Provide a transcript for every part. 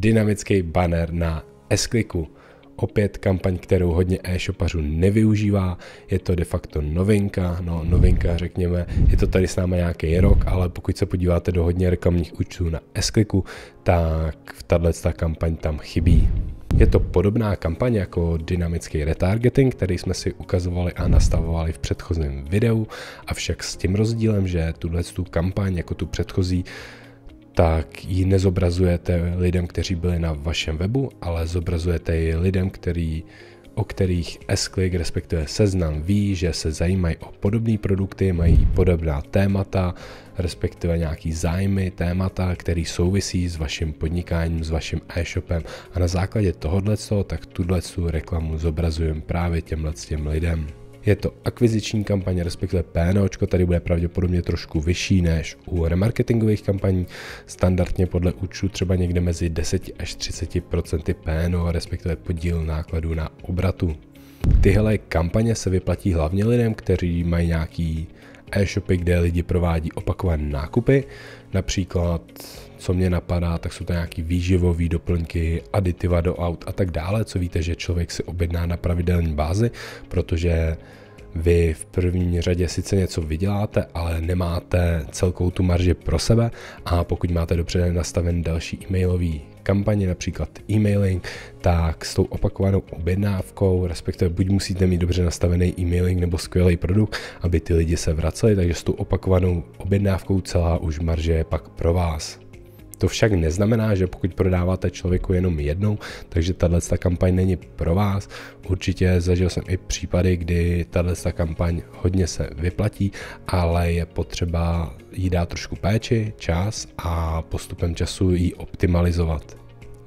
dynamický banner na S-Clicku. Opět kampaň, kterou hodně e-shopařů nevyužívá, je to de facto novinka, novinka řekněme, je to tady s námi nějaký rok, ale pokud se podíváte do hodně reklamních účtů na S-Clicku, tak tato kampaň tam chybí. Je to podobná kampaň jako dynamický retargeting, který jsme si ukazovali a nastavovali v předchozím videu, avšak s tím rozdílem, že tu kampaň jako tu předchozí, tak ji nezobrazujete lidem, kteří byli na vašem webu, ale zobrazujete ji lidem, o kterých S-Click, respektive Seznam, ví, že se zajímají o podobné produkty, mají podobná témata, respektive nějaký zájmy, témata, které souvisí s vaším podnikáním, s vaším e-shopem, a na základě tohoto, tak tuto reklamu zobrazujeme právě těm lidem. Je to akviziční kampaně, respektive PNOčko, tady bude pravděpodobně trošku vyšší než u remarketingových kampaní, standardně podle účtu třeba někde mezi 10 až 30% PNO, respektive podíl nákladů na obratu. Tyhle kampaně se vyplatí hlavně lidem, kteří mají nějaký e-shopy, kde lidi provádí opakované nákupy, například, co mě napadá, tak jsou to nějaký výživové doplňky, aditiva do aut a tak dále, co víte, že člověk si objedná na pravidelné bázi, protože vy v první řadě sice něco vyděláte, ale nemáte celkou tu marži pro sebe, a pokud máte dobře nastaven další e-mailový kampaně, například e-mailing, tak s tou opakovanou objednávkou, respektive buď musíte mít dobře nastavený e-mailing nebo skvělý produkt, aby ty lidi se vraceli, takže s tou opakovanou objednávkou celá už marže je pak pro vás. To však neznamená, že pokud prodáváte člověku jenom jednou, takže tato kampaň není pro vás. Určitě zažil jsem i případy, kdy tato kampaň hodně se vyplatí, ale je potřeba jí dát trošku péči, čas a postupem času ji optimalizovat.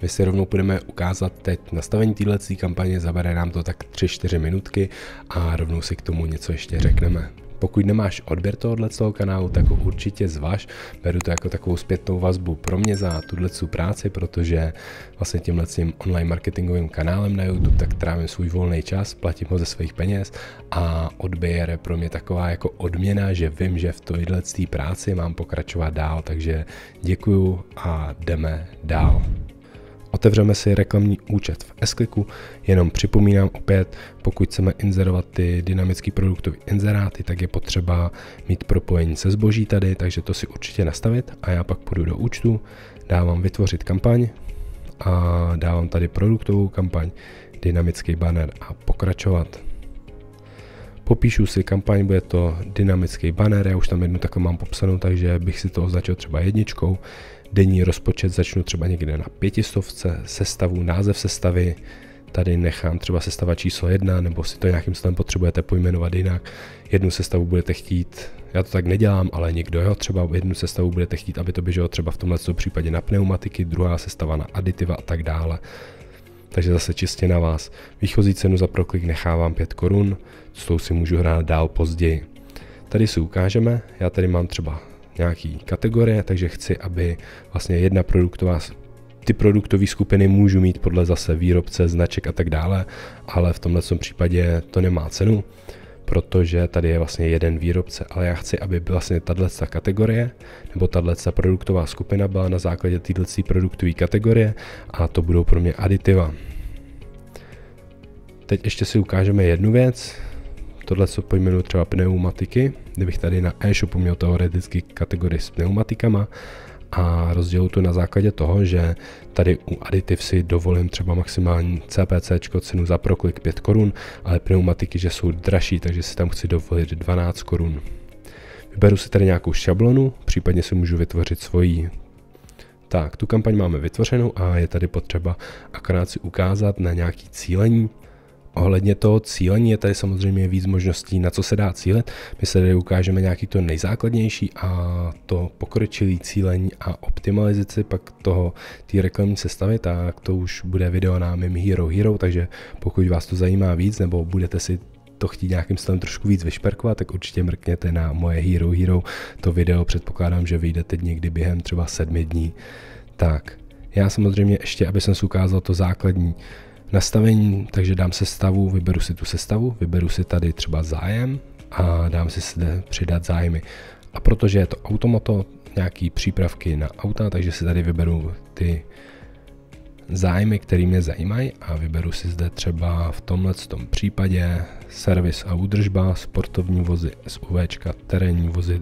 My si rovnou budeme ukázat teď nastavení této kampaně, zabere nám to tak 3-4 minutky a rovnou si k tomu něco ještě řekneme. Pokud nemáš odběr tohoto kanálu, tak ho určitě zvaž. Beru to jako takovou zpětnou vazbu pro mě za tuto práci, protože vlastně tímhle online marketingovým kanálem na YouTube tak trávím svůj volný čas, platím ho ze svých peněz a odběr je pro mě taková jako odměna, že vím, že v této práci mám pokračovat dál, takže děkuju a jdeme dál. Otevřeme si reklamní účet v S-Clicku, jenom připomínám opět, pokud chceme inzerovat ty dynamický produktový inzeráty, tak je potřeba mít propojení se zboží tady, takže to si určitě nastavit, a já pak půjdu do účtu, dávám vytvořit kampaň a dávám tady produktovou kampaň, dynamický banner a pokračovat. Popíšu si kampaň, bude to dynamický banner, já už tam jednu takhle mám popsanou, takže bych si to označil třeba 1. Denní rozpočet začnu třeba někde na 500, sestavu, název sestavy, tady nechám třeba sestava číslo 1, nebo si to nějakým stylem potřebujete pojmenovat jinak. Jednu sestavu budete chtít, já to tak nedělám, ale někdo jo, třeba jednu sestavu budete chtít, aby to běželo třeba v tomto případě na pneumatiky, druhá sestava na aditiva a tak dále. Takže zase čistě na vás. Výchozí cenu za proklik nechávám 5 korun, s tou si můžu hrát dál později. Tady si ukážeme, já tady mám třeba nějaký kategorie, takže chci, aby vlastně jedna ty produktové skupiny můžu mít podle zase výrobce, značek a tak dále, ale v tomhle případě to nemá cenu, protože tady je vlastně jeden výrobce, ale já chci, aby vlastně tato kategorie nebo tato produktová skupina byla na základě této produktové kategorie, a to budou pro mě aditiva. Teď ještě si ukážeme jednu věc. Tohle co pojmenuji třeba pneumatiky, kdybych tady na e-shopu měl teoreticky kategorii s pneumatikama a rozděluji to na základě toho, že tady u aditiv si dovolím třeba maximální CPC, cenu za proklik 5 korun, ale pneumatiky, že jsou dražší, takže si tam chci dovolit 12 korun. Vyberu si tady nějakou šablonu, případně si můžu vytvořit svoji. Tak, tu kampaň máme vytvořenou a je tady potřeba akorát si ukázat na nějaký cílení. Ohledně toho cílení je tady samozřejmě víc možností, na co se dá cílit. My se tady ukážeme nějaký to nejzákladnější a to pokročilý cílení a optimalizaci pak té reklamní sestavy, tak to už bude video na mým Hero, takže pokud vás to zajímá víc nebo budete si to chtít nějakým stylem trošku víc vyšperkovat, tak určitě mrkněte na moje Hero. To video předpokládám, že vyjde teď někdy během třeba 7 dní. Tak, já samozřejmě ještě, aby jsem si ukázal to základní nastavení, takže dám sestavu, vyberu si tu sestavu, vyberu si tady třeba zájem a dám si zde přidat zájmy. A protože je to automoto, nějaký přípravky na auta, takže si tady vyberu ty zájmy, které mě zajímají a vyberu si zde třeba v tomhletom případě servis a údržba, sportovní vozy, SUVčka, terénní vozy,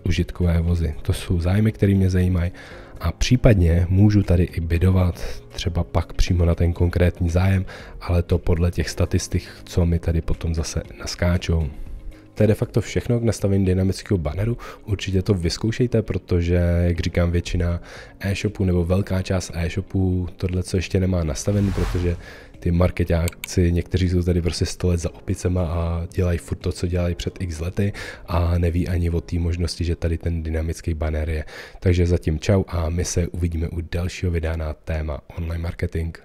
užitkové vozy. To jsou zájmy, které mě zajímají a případně můžu tady i bidovat třeba pak přímo na ten konkrétní zájem, ale to podle těch statistik, co mi tady potom zase naskáčou. To je de facto všechno k nastavení dynamického banneru. Určitě to vyzkoušejte, protože, jak říkám, většina e-shopů nebo velká část e-shopů tohle co ještě nemá nastavený, protože ty marketáci, někteří jsou tady prostě 100 let za opicema a dělají furt to, co dělají před x lety a neví ani o té možnosti, že tady ten dynamický banner je. Takže zatím čau a my se uvidíme u dalšího videa na téma online marketing.